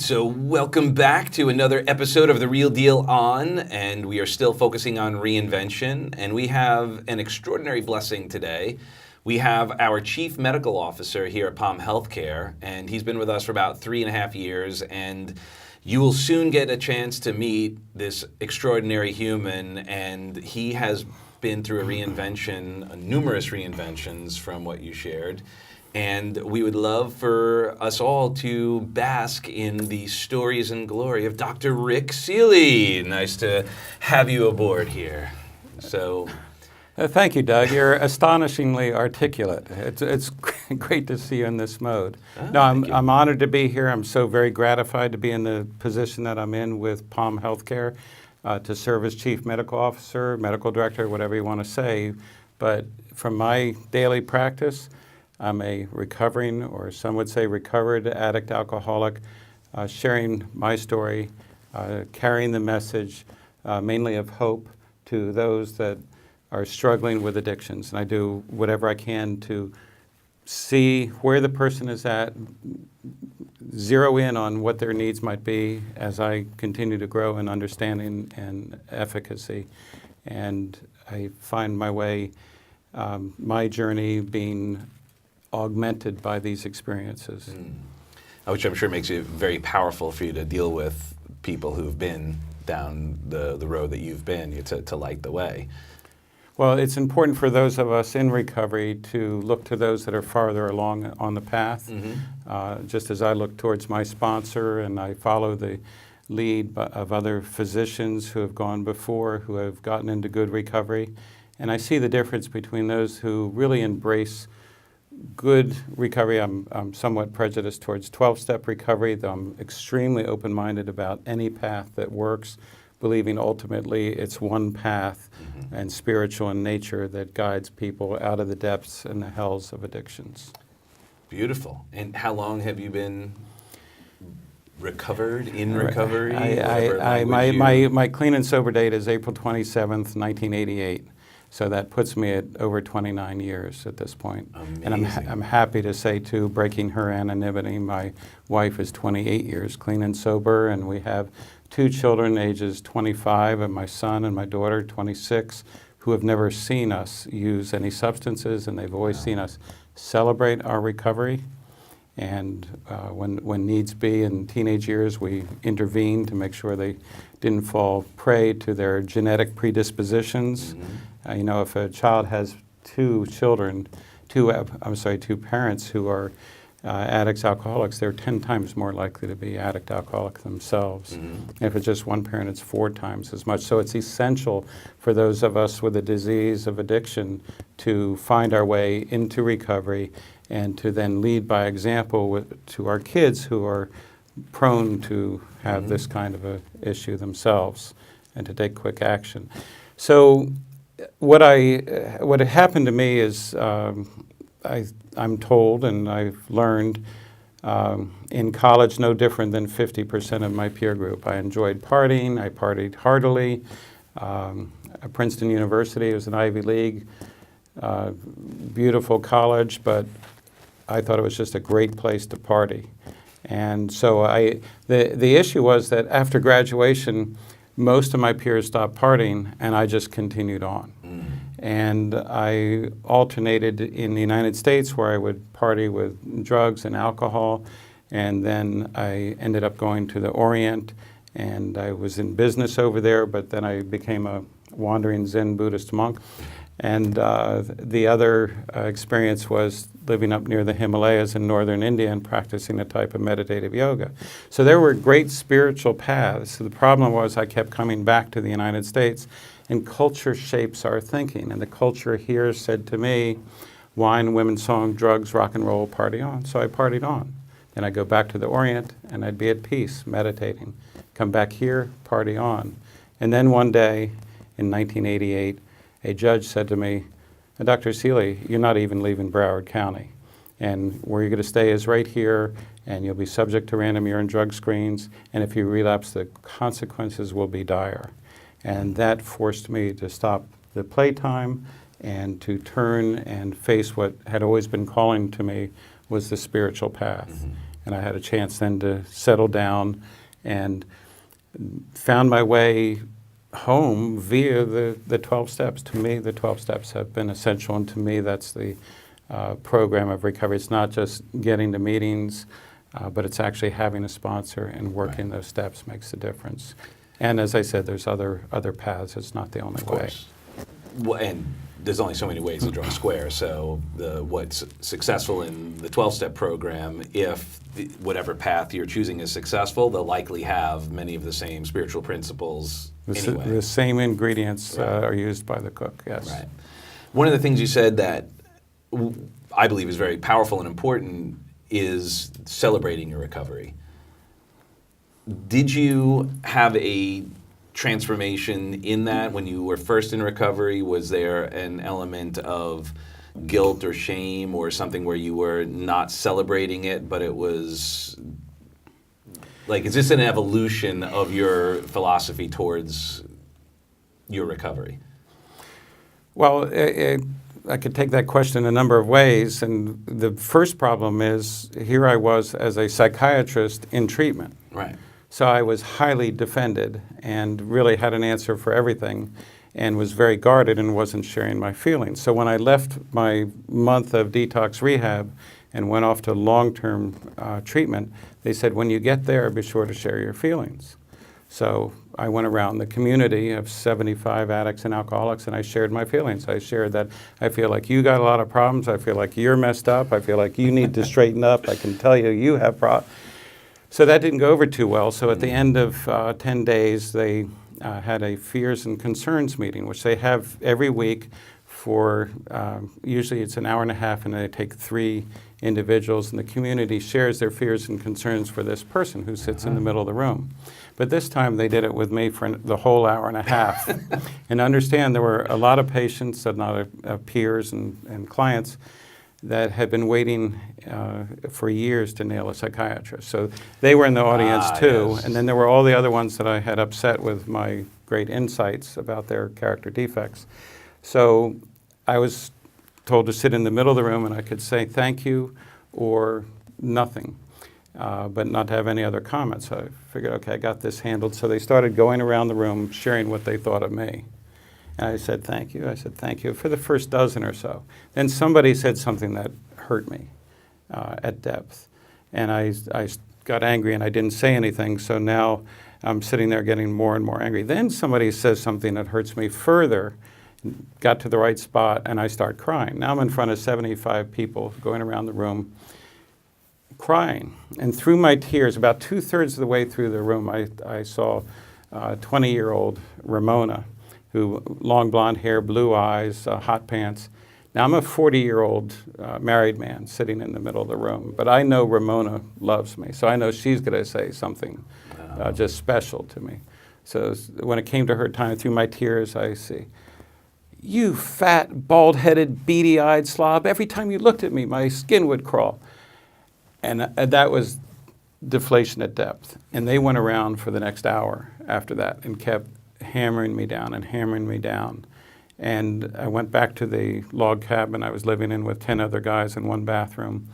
So welcome back to another episode of The Real Deal On, and we are still focusing on reinvention, and we have an extraordinary blessing today. We have our Chief Medical Officer here at Palm Healthcare, and he's been with us for about 3.5 years, and you will soon get a chance to meet this extraordinary human, and he has been through a reinvention, numerous reinventions from what you shared. And we would love for us all to bask in the stories and glory of Dr. Rick Seeley. Nice to have you aboard here. So, thank you, Doug. You're astonishingly articulate. It's great to see you in this mode. I'm honored to be here. I'm so very gratified to be in the position that I'm in with Palm Healthcare, to serve as Chief Medical Officer, Medical Director, whatever you want to say. But from my daily practice, I'm a recovering, or some would say recovered addict alcoholic, sharing my story, carrying the message mainly of hope to those that are struggling with addictions. And I do whatever I can to see where the person is at, zero in on what their needs might be as I continue to grow in understanding and efficacy. And I find my way, my journey being augmented by these experiences. Which I'm sure makes it very powerful for you to deal with people who've been down the road that you've been, to light the way. Well, it's important for those of us in recovery to look to those that are farther along on the path. Just as I look towards my sponsor and I follow the lead of other physicians who have gone before, who have gotten into good recovery. And I see the difference between those who really embrace good recovery. I'm somewhat prejudiced towards 12-step recovery, though I'm extremely open-minded about any path that works, believing ultimately it's one path and spiritual in nature that guides people out of the depths and the hells of addictions. Beautiful. And how long have you been recovered, in recovery? My clean and sober date is April 27th, 1988. So that puts me at over 29 years at this point. Amazing. And I'm happy to say, too, breaking her anonymity, my wife is 28 years clean and sober, and we have 2 children, ages 25, and my son and my daughter, 26, who have never seen us use any substances, and they've always seen us celebrate our recovery. And when needs be in teenage years, we intervene to make sure they didn't fall prey to their genetic predispositions. If a child has 2 parents who are addicts, alcoholics, they're 10 times more likely to be addict, alcoholic themselves. And if it's just one parent, it's 4 times as much. So it's essential for those of us with a disease of addiction to find our way into recovery and to then lead by example to our kids who are prone to have this kind of a issue themselves and to take quick action. So what had happened to me is I'm told and I've learned in college no different than 50% of my peer group. I enjoyed partying. I partied heartily. At Princeton University, it was an Ivy League, beautiful college, but I thought it was just a great place to party. And so the issue was that after graduation, most of my peers stopped partying, and I just continued on. And I alternated in the United States where I would party with drugs and alcohol, and then I ended up going to the Orient, and I was in business over there, but then I became a wandering Zen Buddhist monk. And the other experience was living up near the Himalayas in northern India and practicing a type of meditative yoga. So there were great spiritual paths. The problem was I kept coming back to the United States, and culture shapes our thinking. And the culture here said to me, wine, women's song, drugs, rock and roll, party on. So I partied on. Then I'd go back to the Orient, and I'd be at peace, meditating. Come back here, party on. And then one day in 1988, a judge said to me, Dr. Seeley, you're not even leaving Broward County. And where you're going to stay is right here, and you'll be subject to random urine drug screens, and if you relapse, the consequences will be dire. And that forced me to stop the playtime and to turn and face what had always been calling to me was the spiritual path. And I had a chance then to settle down and found my way home via the 12 steps. To me, the 12 steps have been essential, and to me, that's the program of recovery. It's not just getting to meetings, but it's actually having a sponsor and working those steps makes a difference. And as I said, there's other paths. It's not the only way. Well, and there's only so many ways to draw a square. So what's successful in the 12-step program, if whatever path you're choosing is successful, they'll likely have many of the same spiritual principles anyway. The same ingredients are used by the cook, yes. Right. One of the things you said that I believe is very powerful and important is celebrating your recovery. Did you have a transformation in that when you were first in recovery? Was there an element of guilt or shame or something where you were not celebrating it, but it was like, is this an evolution of your philosophy towards your recovery? Well, I could take that question a number of ways, and the first problem is here I was as a psychiatrist in treatment. Right. So I was highly defended and really had an answer for everything and was very guarded and wasn't sharing my feelings. So when I left my month of detox rehab and went off to long-term treatment, they said, when you get there, be sure to share your feelings. So I went around the community of 75 addicts and alcoholics, and I shared my feelings. I shared that I feel like you got a lot of problems. I feel like you're messed up. I feel like you need to straighten up. I can tell you have problems. So that didn't go over too well. So at the end of 10 days, they had a fears and concerns meeting, which they have every week for, usually it's an hour and a half, and they take 3 individuals, and the community shares their fears and concerns for this person who sits in the middle of the room. But this time they did it with me for the whole hour and a half. And understand there were a lot of patients, a lot of peers and clients that had been waiting for years to nail a psychiatrist. So they were in the audience too. Yes. And then there were all the other ones that I had upset with my great insights about their character defects. So I was told to sit in the middle of the room, and I could say thank you or nothing, but not to have any other comments. So I figured, okay, I got this handled. So they started going around the room sharing what they thought of me. And I said, thank you. I said, thank you, for the first dozen or so. Then somebody said something that hurt me at depth. And I got angry, and I didn't say anything. So now I'm sitting there getting more and more angry. Then somebody says something that hurts me further, got to the right spot, and I start crying. Now I'm in front of 75 people going around the room crying. And through my tears, about 2/3 of the way through the room, I saw 20-year-old Ramona, who long blonde hair, blue eyes, hot pants. Now I'm a 40-year-old married man sitting in the middle of the room, but I know Ramona loves me, so I know she's going to say something just special to me. So when it came to her time, through my tears, I see, you fat, bald-headed, beady-eyed slob. Every time you looked at me, my skin would crawl. And that was deflation at depth. And they went around for the next hour after that and kept hammering me down and hammering me down. And I went back to the log cabin I was living in with 10 other guys in one bathroom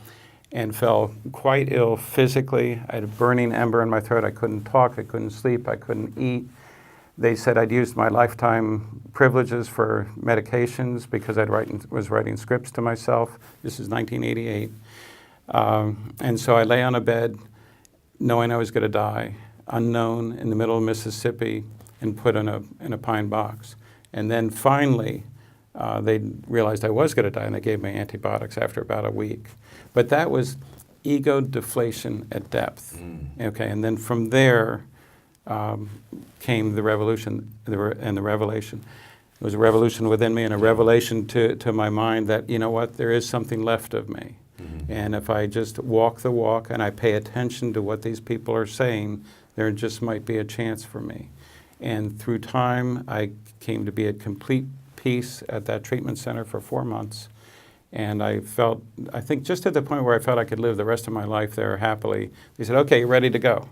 and fell quite ill physically. I had a burning ember in my throat. I couldn't talk. I couldn't sleep. I couldn't eat. They said I'd used my lifetime privileges for medications because I was writing scripts to myself. This is 1988. And so I lay on a bed knowing I was going to die, unknown, in the middle of Mississippi, and put in a pine box. And then finally, they realized I was going to die, and they gave me antibiotics after about a week. But that was ego deflation at depth. Okay, and then from there came the revolution and the revelation. It was a revolution within me and a revelation to my mind that, you know what, there is something left of me. And if I just walk the walk and I pay attention to what these people are saying, there just might be a chance for me. And through time, I came to be at complete peace at that treatment center for 4 months. And I think just at the point where I felt I could live the rest of my life there happily, they said, okay, you're ready to go.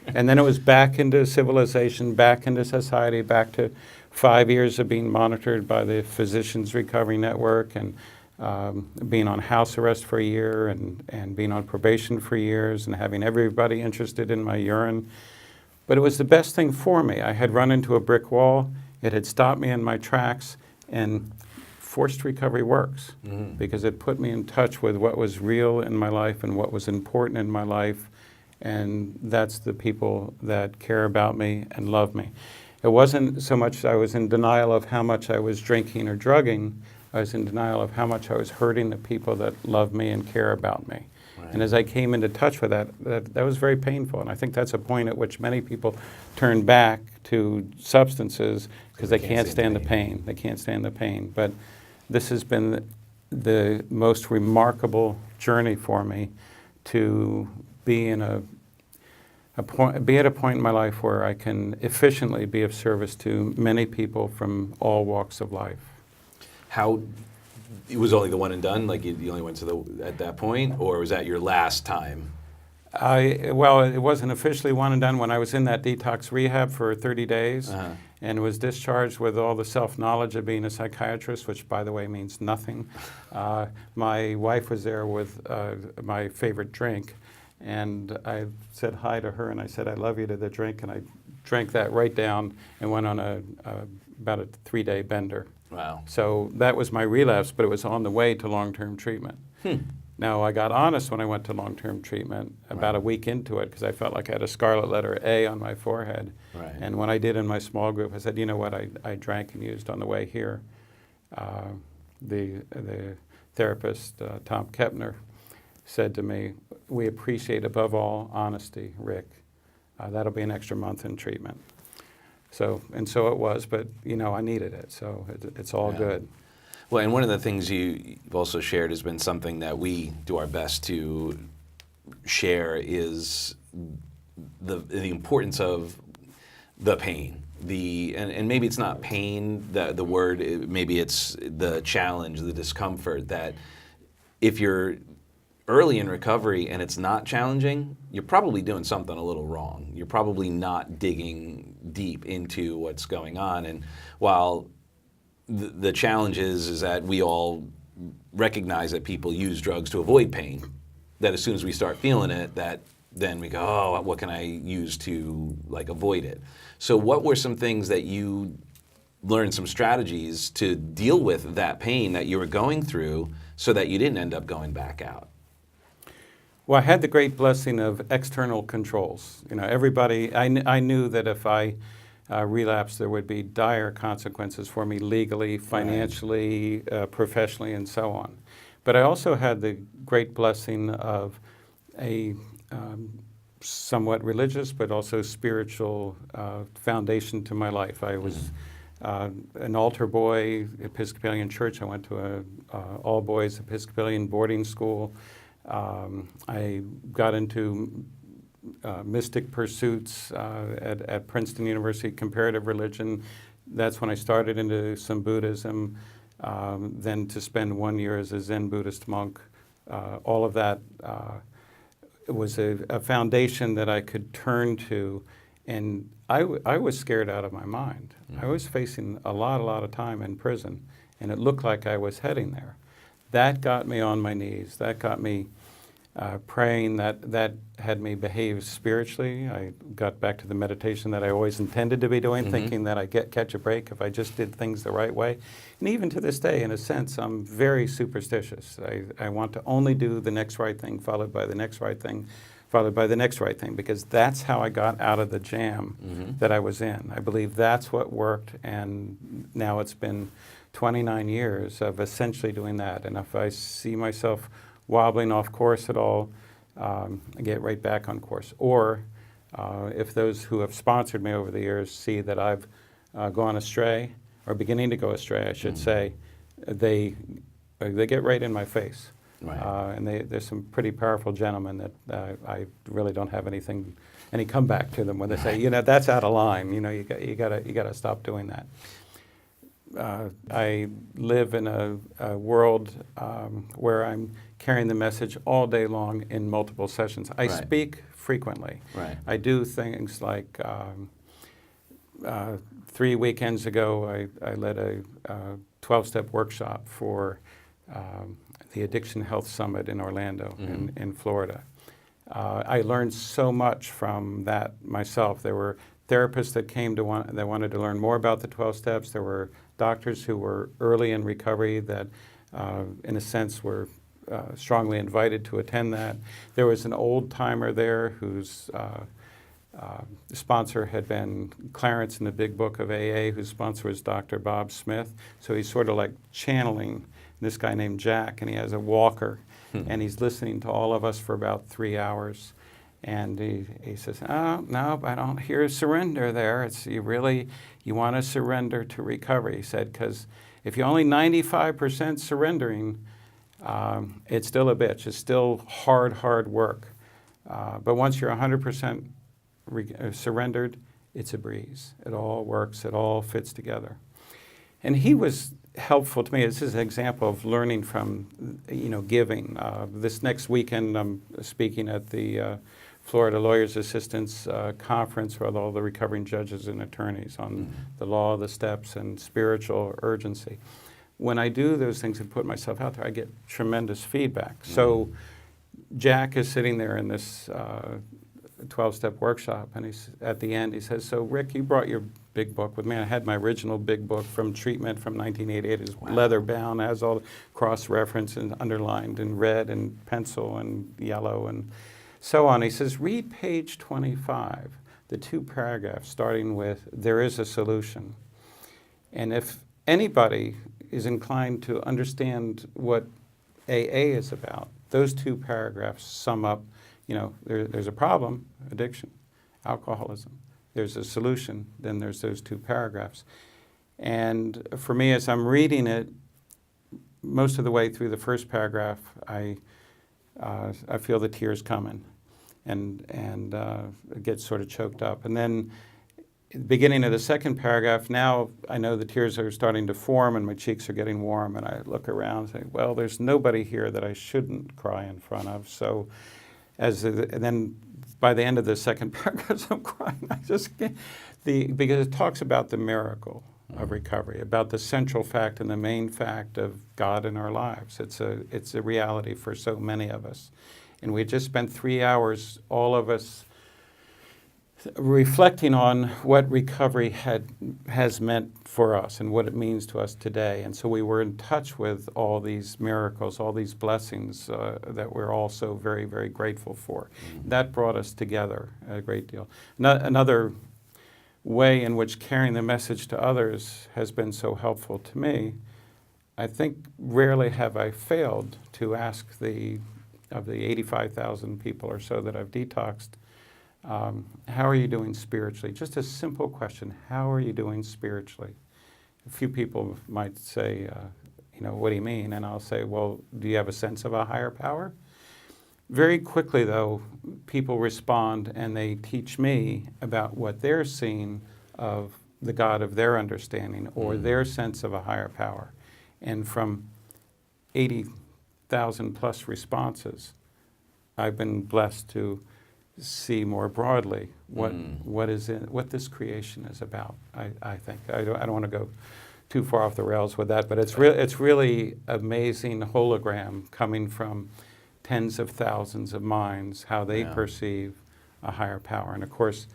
And then it was back into civilization, back into society, back to 5 years of being monitored by the Physicians Recovery Network and being on house arrest for a year and being on probation for years and having everybody interested in my urine. But it was the best thing for me. I had run into a brick wall. It had stopped me in my tracks, and forced recovery works because it put me in touch with what was real in my life and what was important in my life, and that's the people that care about me and love me. It wasn't so much I was in denial of how much I was drinking or drugging. I was in denial of how much I was hurting the people that love me and care about me. Right. And as I came into touch with that was very painful. And I think that's a point at which many people turn back to substances because they can't stand the pain. They can't stand the pain. But this has been the most remarkable journey for me to be in be at a point in my life where I can efficiently be of service to many people from all walks of life. How, it was only the one and done? Like you only went to at that point, or was that your last time? Well, it wasn't officially one and done when I was in that detox rehab for 30 days and was discharged with all the self-knowledge of being a psychiatrist, which, by the way, means nothing. My wife was there with my favorite drink, and I said hi to her, and I said, I love you to the drink, and I drank that right down and went on about a 3-day bender. Wow. So that was my relapse, but it was on the way to long-term treatment. Now, I got honest when I went to long-term treatment about a week into it because I felt like I had a scarlet letter A on my forehead. Right. And when I did in my small group, I said, you know what, I drank and used on the way here. The therapist, Tom Kepner, said to me, we appreciate above all honesty, Rick. That'll be an extra month in treatment. So it was, but I needed it, so it's all good. Well, and one of the things you've also shared has been something that we do our best to share is the importance of the pain. And maybe it's not pain, the word, maybe it's the challenge, the discomfort, that if you're early in recovery and it's not challenging, you're probably doing something a little wrong. You're probably not digging deep into what's going on. And while the challenge is that we all recognize that people use drugs to avoid pain, that as soon as we start feeling it, that then we go, oh, what can I use to avoid it? So what were some things that you learned, some strategies to deal with that pain that you were going through so that you didn't end up going back out? Well, I had the great blessing of external controls. Everybody, I knew that if I relapsed, there would be dire consequences for me legally, financially, professionally, and so on. But I also had the great blessing of a somewhat religious but also spiritual foundation to my life. I was an altar boy, Episcopalian church. I went to an all-boys Episcopalian boarding school. I got into mystic pursuits at Princeton University, comparative religion. That's when I started into some Buddhism. Then to spend 1 year as a Zen Buddhist monk. All of that was a foundation that I could turn to, and I was scared out of my mind. I was facing a lot of time in prison, and it looked like I was heading there. That got me on my knees. That got me praying. That had me behave spiritually. I got back to the meditation that I always intended to be doing, thinking that I'd catch a break if I just did things the right way. And even to this day, in a sense, I'm very superstitious. I want to only do the next right thing, followed by the next right thing, followed by the next right thing, because that's how I got out of the jam that I was in. I believe that's what worked, and now it's been 29 years of essentially doing that. And if I see myself wobbling off course at all, I get right back on course. Or if those who have sponsored me over the years see that I've gone astray, or beginning to go astray, I should say, they get right in my face. Right. And there's some pretty powerful gentlemen that I really don't have any comeback to them when they say, that's out of line. You gotta stop doing that. I live in a world where I'm carrying the message all day long in multiple sessions. I speak frequently. Right. I do things like 3 weekends ago, I led a 12-step workshop for the Addiction Health Summit in Orlando, in Florida. I learned so much from that myself. There were therapists that came that wanted to learn more about the 12 steps. There were doctors who were early in recovery that, in a sense, were strongly invited to attend that. There was an old timer there whose sponsor had been Clarence in the Big Book of AA, whose sponsor was Dr. Bob Smith. So he's sort of like channeling this guy named Jack, and he has a walker, and he's listening to all of us for about 3 hours. And he says, "Oh, no, I don't hear surrender there. It's you want to surrender to recovery." He said, because if you're only 95% surrendering, it's still a bitch. It's still hard work. But once you're 100% surrendered, it's a breeze. It all works. It all fits together. And he was helpful to me. This is an example of learning from, giving. This next weekend, I'm speaking at the Florida Lawyers Assistants Conference with all the recovering judges and attorneys on the law, the steps, and spiritual urgency. When I do those things and put myself out there, I get tremendous feedback. So Jack is sitting there in this 12-step workshop, and at the end he says, "So Rick, you brought your big book with me." I had my original big book from treatment from 1988. It's leather bound, has all cross-referenced and underlined in red and pencil and yellow and so on. He says, "Read page 25, the 2 paragraphs starting with, 'There is a solution.' And if anybody is inclined to understand what AA is about, those 2 paragraphs sum up, there's a problem, addiction, alcoholism. There's a solution, then there's those 2 paragraphs." And for me, as I'm reading it, most of the way through the first paragraph, I feel the tears coming and get sort of choked up. And then at the beginning of the second paragraph, now I know the tears are starting to form and my cheeks are getting warm, and I look around and say, well, there's nobody here that I shouldn't cry in front of. So and then by the end of the second paragraph, I'm crying. I just can't, because it talks about the miracle of recovery, about the central fact and the main fact of God in our lives. It's a reality for so many of us. And we just spent 3 hours, all of us, reflecting on what recovery has meant for us and what it means to us today. And so we were in touch with all these miracles, all these blessings that we're all so very, very grateful for. That brought us together a great deal. Another way in which carrying the message to others has been so helpful to me, I think rarely have I failed to ask of the 85,000 people or so that I've detoxed, how are you doing spiritually? Just a simple question. How are you doing spiritually? A few people might say, what do you mean? And I'll say, well, do you have a sense of a higher power? Very quickly, though, people respond and they teach me about what they're seeing of the God of their understanding or their sense of a higher power. And from 80,000 plus responses, I've been blessed to see more broadly what this creation is about. I think I don't want to go too far off the rails with that, but it's really amazing hologram coming from tens of thousands of minds, how they perceive a higher power. And of course,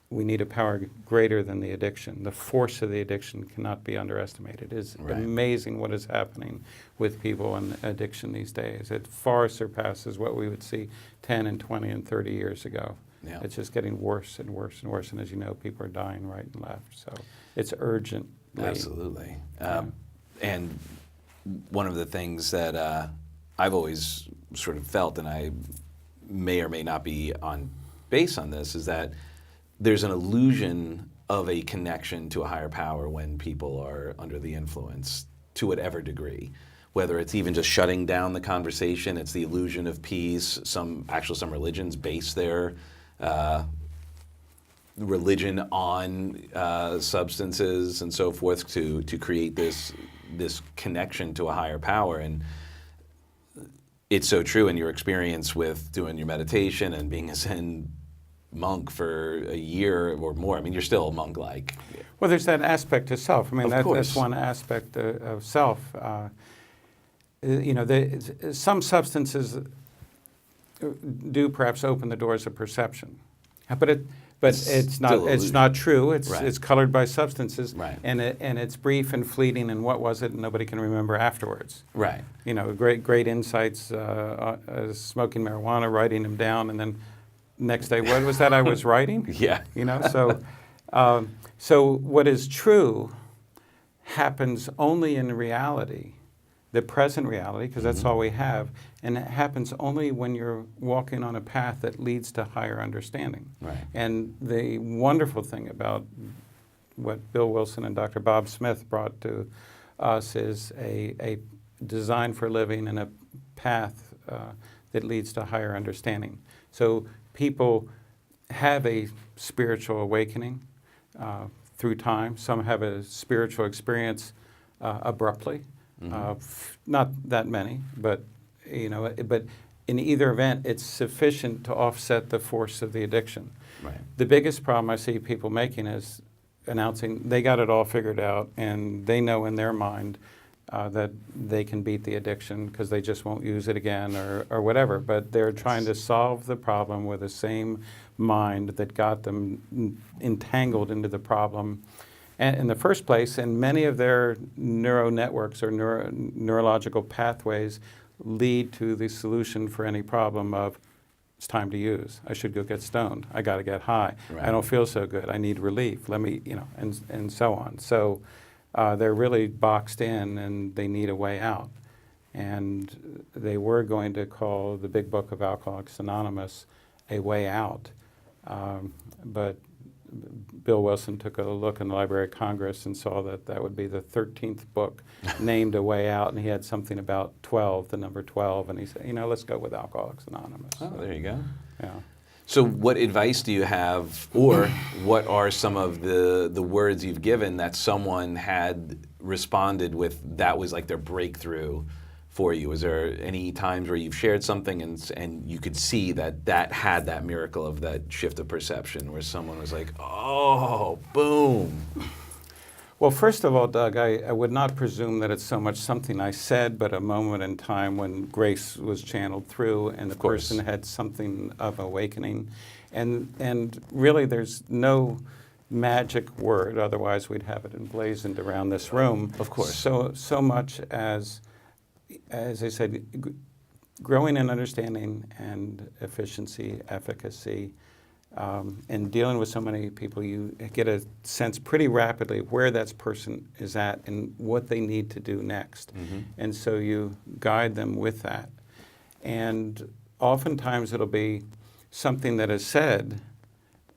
we need a power greater than the addiction. The force of the addiction cannot be underestimated. It's amazing what is happening with people in addiction these days. It far surpasses what we would see 10 and 20 and 30 years ago. Yeah. It's just getting worse and worse and worse. And as you know, people are dying right and left. So it's urgent. Absolutely. And one of the things that I've always sort of felt, and I may or may not be on base on this, is that there's an illusion of a connection to a higher power when people are under the influence to whatever degree. Whether it's even just shutting down the conversation, it's the illusion of peace. Some religions base their religion on substances and so forth to create this connection to a higher power. And it's so true in your experience with doing your meditation and being a Zen monk for a year or more. I mean, you're still monk-like. Well, there's that aspect of self. I mean, that's one aspect of self. some substances do perhaps open the doors of perception, but it's not true. It's colored by substances, right. and it's brief and fleeting. And what was it? And nobody can remember afterwards. Right. Great insights. Smoking marijuana, writing them down, and then next day, what was that I was writing? Yeah. So what is true happens only in reality, the present reality, because that's all we have, and it happens only when you're walking on a path that leads to higher understanding. Right. And the wonderful thing about what Bill Wilson and Dr. Bob Smith brought to us is a design for living and a path that leads to higher understanding. So people have a spiritual awakening through time. Some have a spiritual experience abruptly. Not that many, but in either event, it's sufficient to offset the force of the addiction. Right. The biggest problem I see people making is announcing they got it all figured out and they know in their mind that they can beat the addiction because they just won't use it again or whatever. But they're trying to solve the problem with the same mind that got them entangled into the problem in the first place. And many of their neural networks or neurological pathways lead to the solution for any problem of it's time to use. I should go get stoned. I got to get high. Right. I don't feel so good. I need relief. Let me, and so on. So they're really boxed in and they need a way out. And they were going to call the big book of Alcoholics Anonymous A Way Out. But Bill Wilson took a look in the Library of Congress and saw that would be the 13th book named A Way Out, and he had something about 12, the number 12, and he said, let's go with Alcoholics Anonymous. Oh, there you go. Yeah. So what advice do you have, or what are some of the words you've given that someone had responded with that was like their breakthrough for you? Was there any times where you've shared something and you could see that had that miracle of that shift of perception where someone was like, oh, boom? Well, first of all, Doug, I would not presume that it's so much something I said, but a moment in time when grace was channeled through and the person had something of awakening. And really there's no magic word, otherwise we'd have it emblazoned around this room. Of course. So much as I said, growing in understanding and efficiency, efficacy, and dealing with so many people, you get a sense pretty rapidly where that person is at and what they need to do next. And so you guide them with that. And oftentimes it'll be something that is said,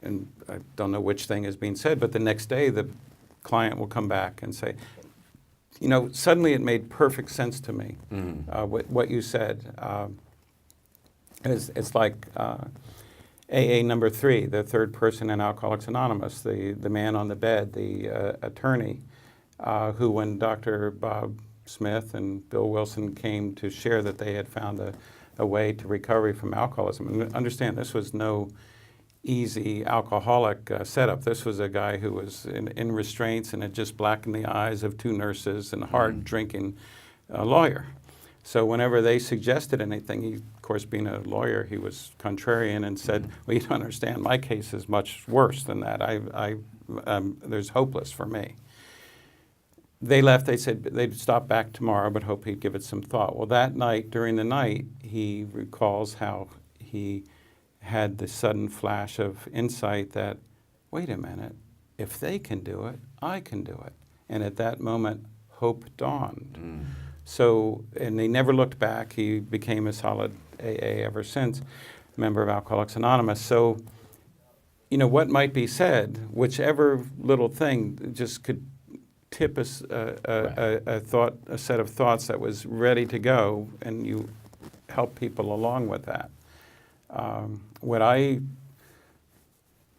and I don't know which thing is being said, but the next day the client will come back and say, suddenly it made perfect sense to me, what you said. It's like AA number 3, the third person in Alcoholics Anonymous, the man on the bed, the attorney, who when Dr. Bob Smith and Bill Wilson came to share that they had found a way to recovery from alcoholism. And understand, this was no easy alcoholic setup. This was a guy who was in restraints and had just blackened the eyes of 2 nurses and a hard-drinking lawyer. So whenever they suggested anything, he, of course, being a lawyer, he was contrarian and said, well, you don't understand, my case is much worse than that. There's hopeless for me. They left. They said they'd stop back tomorrow, but hope he'd give it some thought. Well, that night, during the night, he recalls how he had the sudden flash of insight that, wait a minute, if they can do it, I can do it. And at that moment, hope dawned. So, and he never looked back. He became a solid AA ever since, member of Alcoholics Anonymous. So, what might be said, whichever little thing just could tip a set of thoughts that was ready to go, and you help people along with that. What I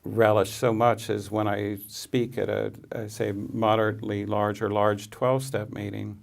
relish so much is when I speak at a moderately large or large 12-step meeting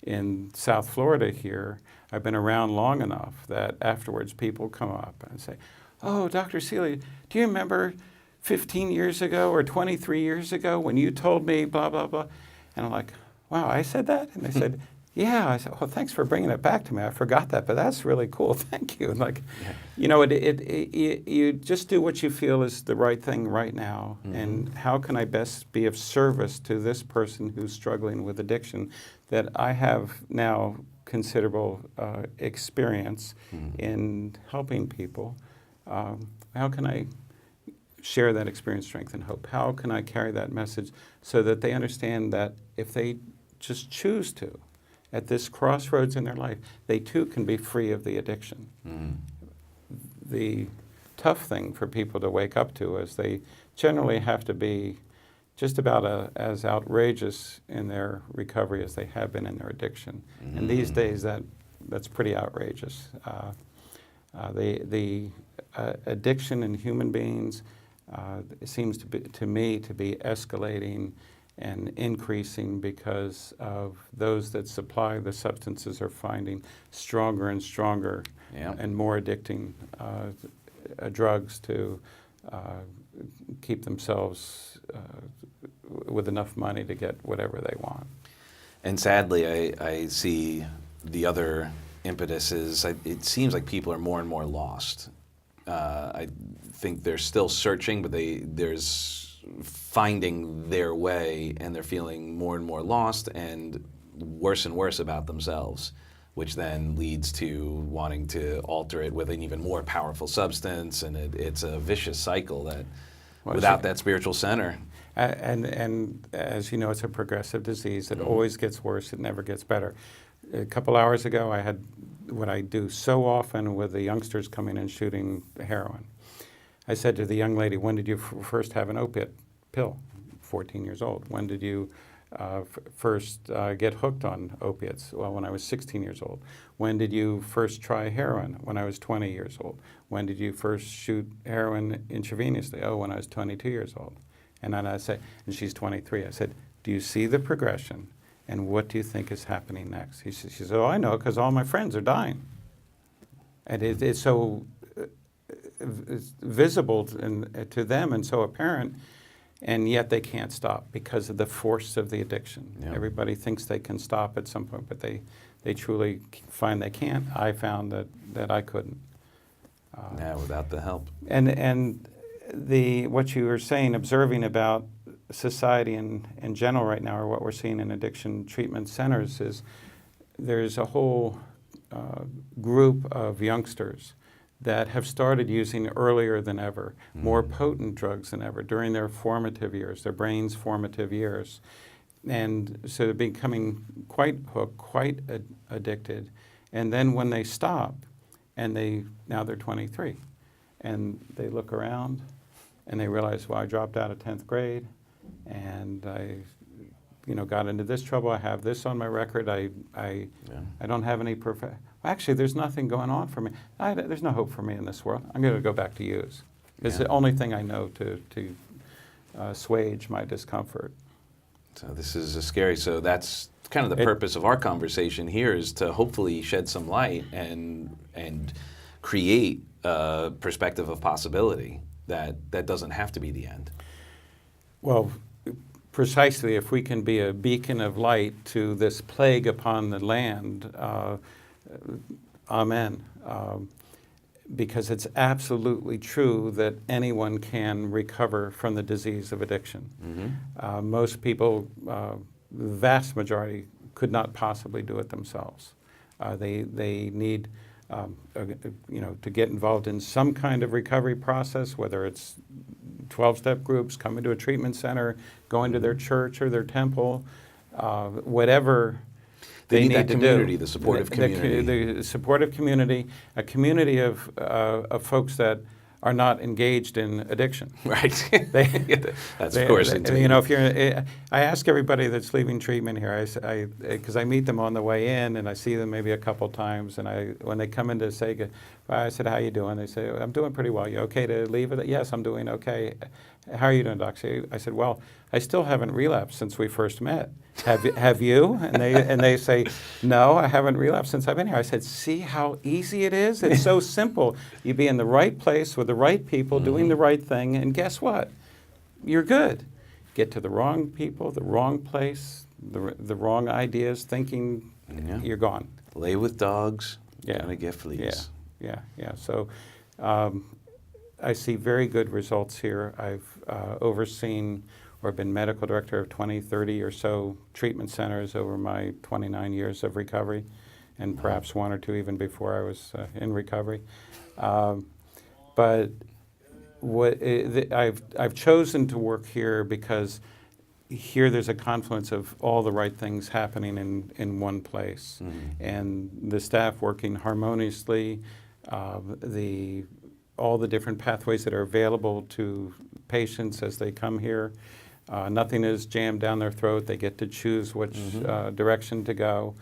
in South Florida here. I've been around long enough that afterwards people come up and say, oh, Dr. Seeley, do you remember 15 years ago or 23 years ago when you told me blah, blah, blah? And I'm like, wow, I said that? And they said, yeah. I said, well, thanks for bringing it back to me. I forgot that, but that's really cool. Thank you. Like, Yeah. you know, you just do what you feel is the right thing right now. And how can I best be of service to this person who's struggling with addiction that I have now considerable experience in helping people? How can I share that experience, strength, and hope? How can I carry that message so that they understand that if they just choose to, at this crossroads in their life, they too can be free of the addiction. The tough thing for people to wake up to is they generally have to be just about as outrageous in their recovery as they have been in their addiction. And these days, that's pretty outrageous. The addiction in human beings it seems to me to be escalating and increasing because of those that supply the substances are finding stronger and stronger and more addicting drugs to keep themselves with enough money to get whatever they want. And sadly, I see the other impetus is it seems like people are more and more lost. I think they're still searching, but there's finding their way, and they're feeling more and more lost and worse about themselves, which then leads to wanting to alter it with an even more powerful substance, and it's a vicious cycle that without that spiritual center. And as you know, it's a progressive disease. It always gets worse. It never gets better. A couple hours ago, I had what I do so often with the youngsters coming in shooting heroin. I said to the young lady, when did you first have an opiate pill? 14 years old. When did you first get hooked on opiates? Well, when I was 16 years old. When did you first try heroin? When I was 20 years old. When did you first shoot heroin intravenously? Oh, when I was 22 years old. And then I say, and she's 23. I said, do you see the progression? And what do you think is happening next? She says, oh, I know, because all my friends are dying. And it's so visible to them and so apparent, and yet they can't stop because of the force of the addiction. Yeah. Everybody thinks they can stop at some point, but they truly find they can't. I found that I couldn't. Without the help. And what you were saying, observing about society in general right now, or what we're seeing in addiction treatment centers, is there's a whole group of youngsters that have started using earlier than ever, more potent drugs than ever during their formative years, their brain's formative years. And so they're becoming quite hooked, quite addicted. And then when they stop, and now they're 23, and they look around and they realize, well, I dropped out of 10th grade, and I got into this trouble. I have this on my record. I don't have any actually, there's nothing going on for me. There's no hope for me in this world. I'm going to go back to use. It's the only thing I know to assuage my discomfort. So this is scary. So that's kind of the purpose of our conversation here, is to hopefully shed some light and create a perspective of possibility that doesn't have to be the end. Well, precisely, if we can be a beacon of light to this plague upon the land, amen. Because it's absolutely true that anyone can recover from the disease of addiction. Most people, the vast majority, could not possibly do it themselves. They need to get involved in some kind of recovery process, whether it's 12-step groups, coming to a treatment center, going to their church or their temple, whatever they need that to community, do. The supportive community. The supportive community, a community of folks that are not engaged in addiction. Right. That's of course. If you're, I ask everybody that's leaving treatment here, because I meet them on the way in, and I see them maybe a couple times, and when they come in to say goodbye, I said, "How you doing?" They say, "I'm doing pretty well. You okay to leave it?" "Yes, I'm doing okay." "How are you doing, Doc?" I said, "Well, I still haven't relapsed since we first met. Have you?" And they say, "No, I haven't relapsed since I've been here." I said, "See how easy it is? It's so simple. You be in the right place with the right people, doing the right thing, and guess what? You're good. Get to the wrong people, the wrong place, the wrong ideas, thinking, Yeah. you're gone. Lay with dogs, Yeah. gonna get fleas. Yeah. So I see very good results here. I've overseen or been medical director of 20, 30 or so treatment centers over my 29 years of recovery, and perhaps one or two even before I was in recovery. But I've chosen to work here because here there's a confluence of all the right things happening in one place, and the staff working harmoniously, all the different pathways that are available to patients as they come here. Nothing is jammed down their throat. They get to choose which direction to go,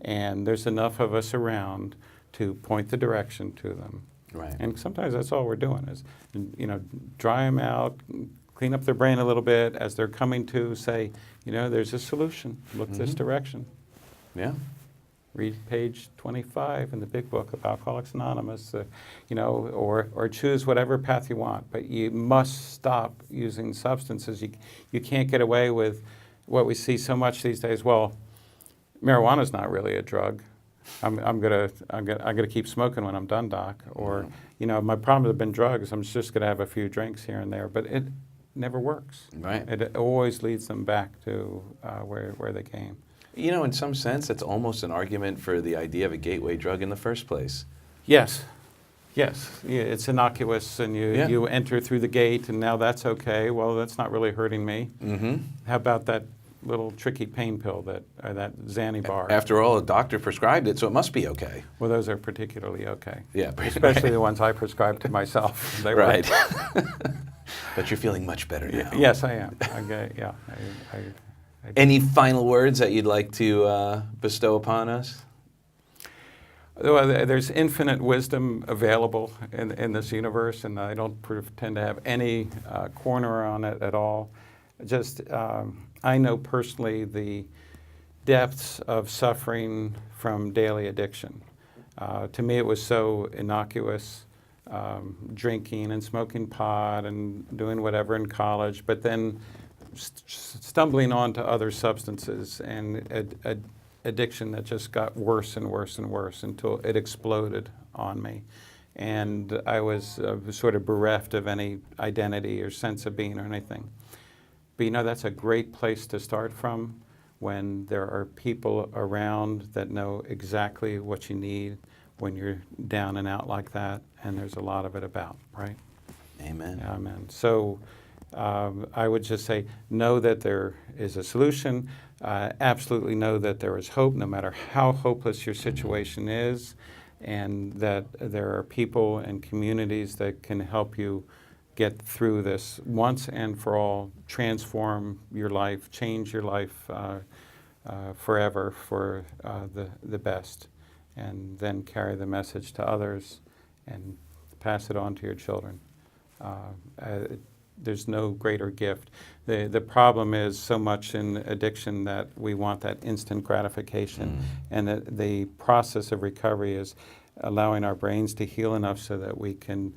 and there's enough of us around to point the direction to them. Right. And sometimes that's all we're doing is, dry them out, clean up their brain a little bit as they're coming to say, there's a solution. Look this direction. Yeah. Read page 25 in the big book of Alcoholics Anonymous, or choose whatever path you want. But you must stop using substances. You can't get away with what we see so much these days. Well, marijuana's not really a drug. I'm gonna keep smoking when I'm done, doc. Or my problems have been drugs. I'm just gonna have a few drinks here and there. But it never works. Right. It always leads them back to where they came. In some sense, it's almost an argument for the idea of a gateway drug in the first place. Yes. Yeah, it's innocuous, and you enter through the gate, and now that's okay. Well, that's not really hurting me. How about that little tricky pain pill that Xanny bar? After all, a doctor prescribed it, so it must be okay. Well, those are particularly okay. Yeah, especially the ones I prescribed to myself. They right. But you're feeling much better now. Yes, I am. Any final words that you'd like to bestow upon us? Well, there's infinite wisdom available in this universe, and I don't pretend to have any corner on it at all. Just, I know personally the depths of suffering from daily addiction. To me, it was so innocuous, drinking and smoking pot and doing whatever in college, but then stumbling onto other substances and addiction that just got worse and worse and worse until it exploded on me. And I was sort of bereft of any identity or sense of being or anything. But that's a great place to start from when there are people around that know exactly what you need when you're down and out like that, and there's a lot of it about, right? Amen. Amen. So I would just say, know that there is a solution. Absolutely know that there is hope, no matter how hopeless your situation is, and that there are people and communities that can help you get through this once and for all, transform your life, change your life forever for the best, and then carry the message to others and pass it on to your children. There's no greater gift. The problem is so much in addiction that we want that instant gratification. And the process of recovery is allowing our brains to heal enough so that we can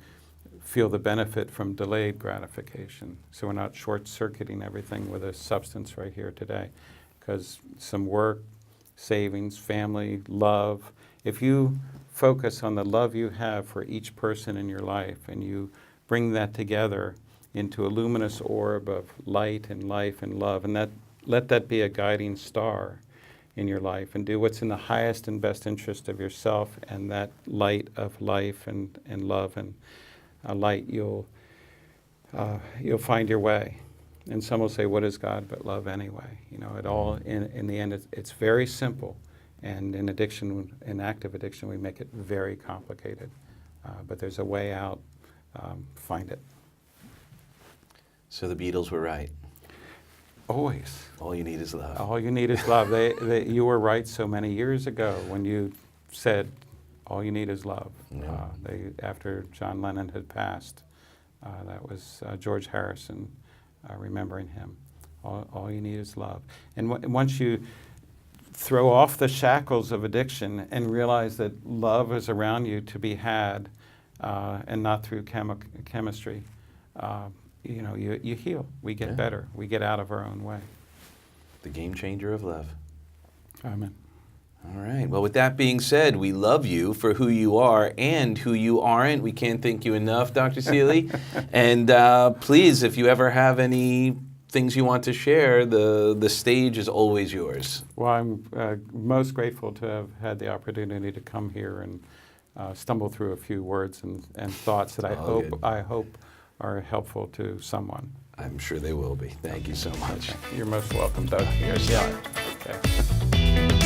feel the benefit from delayed gratification. So we're not short-circuiting everything with a substance right here today. Because some work, savings, family, love, if you focus on the love you have for each person in your life and you bring that together into a luminous orb of light and life and love, and let that be a guiding star in your life, and do what's in the highest and best interest of yourself and that light of life and love and light, you'll find your way. And some will say, what is God but love anyway? It all, in the end, it's very simple. And in addiction, in active addiction, we make it very complicated. But there's a way out. Find it. So the Beatles were right. Always. All you need is love. All you need is love. You were right so many years ago when you said, all you need is love. Yeah. After John Lennon had passed, that was George Harrison remembering him. All you need is love. And once you throw off the shackles of addiction and realize that love is around you to be had, and not through chemistry, you heal. We get better. We get out of our own way. The game changer of love. Amen. All right. Well, with that being said, we love you for who you are and who you aren't. We can't thank you enough, Dr. Seeley. And please, if you ever have any things you want to share, the stage is always yours. Well, I'm most grateful to have had the opportunity to come here and stumble through a few words and thoughts that I hope are helpful to someone. I'm sure they will be. Thank you so much. You're most welcome, Doug. Here's Okay.